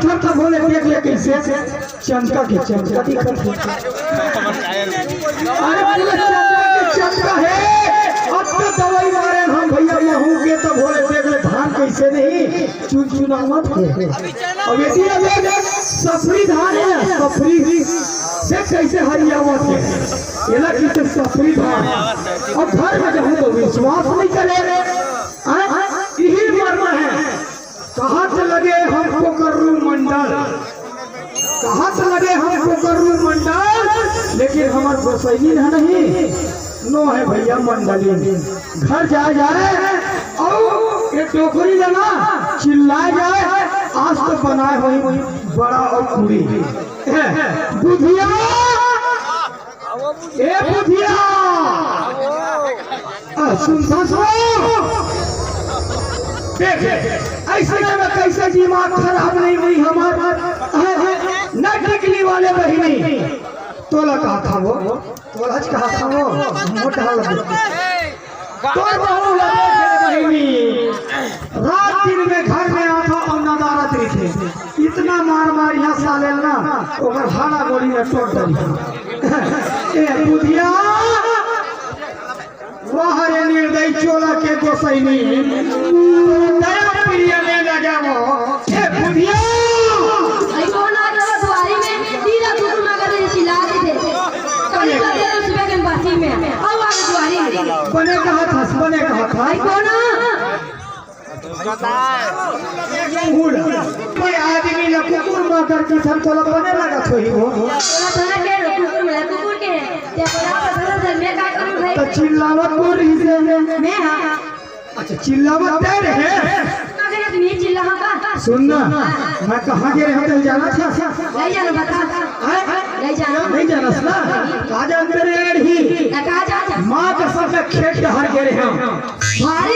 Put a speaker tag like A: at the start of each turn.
A: बैठल था बोले देख ले कैसे चमका के चमका दिखत है। अरे पूरा चमका के चमका है। अब तो दवाई मारे हम भैया महू के तो बोले देख ले धान कैसे नहीं चुन चुना मत है। अब बेटी सफरी धान है सफरी देख कैसे हरियावत है एला किसे सफरी धान। अब घर में जाऊं तो विश्वास नहीं करे यही मर्म है। कहाँ से लगे हमको करूं मंडल कहाँ से लगे हमको करूं मंडल लेकिन हमारे गोसाई है नहीं नो है भैया मंडली घर जाए जाए और ये टोकरी लेना चिल्लाए जाए आज तो बनाए हुई बड़ा और पूरी बुधिया ए बुधिया सुनता सो देख ऐसे में कैसे दिमाग खराब नहीं हुई हमारा न टिकली वाले बहिनी तोला कहा था वो तोला कहा था वो मोटा लगे तो बहु लगे बहिनी रात दिन में घर में आता और नदारत रही इतना मार मार यहाँ साले ना ओकर हाड़ा गोली में टोट दई ए बुधिया वाहरे निर्दय चोला के गोसैनी दया प्रिय ने लगा वो ए बुधिया
B: आई कौन आ गया दुआरी में तीरा कुकुर मगर चिल्ला रहे थे कभी कभी सुबह के बासी में आओ आ दुआरी में
A: बने कहा था
B: आई कौन
A: कोई आदमी ने कुकुर मगर की सब चलो बने लगा छोई वो
B: तोला के कुकुर के ते बराबर बराबर मैं का करूं भाई
A: तो चिल्लावत को रही से
B: मैं हां
A: अच्छा चिल्लावत दे रहे
B: अगर तुम ये चिल्ला का
A: सुनना मैं कहाँ गए हम जाना था
B: ले जाना बता ले जाना
A: नहीं जाना ना काजा अंदर ही
B: कहा जा
A: माँ का सब खेत हर गए हम
B: भारी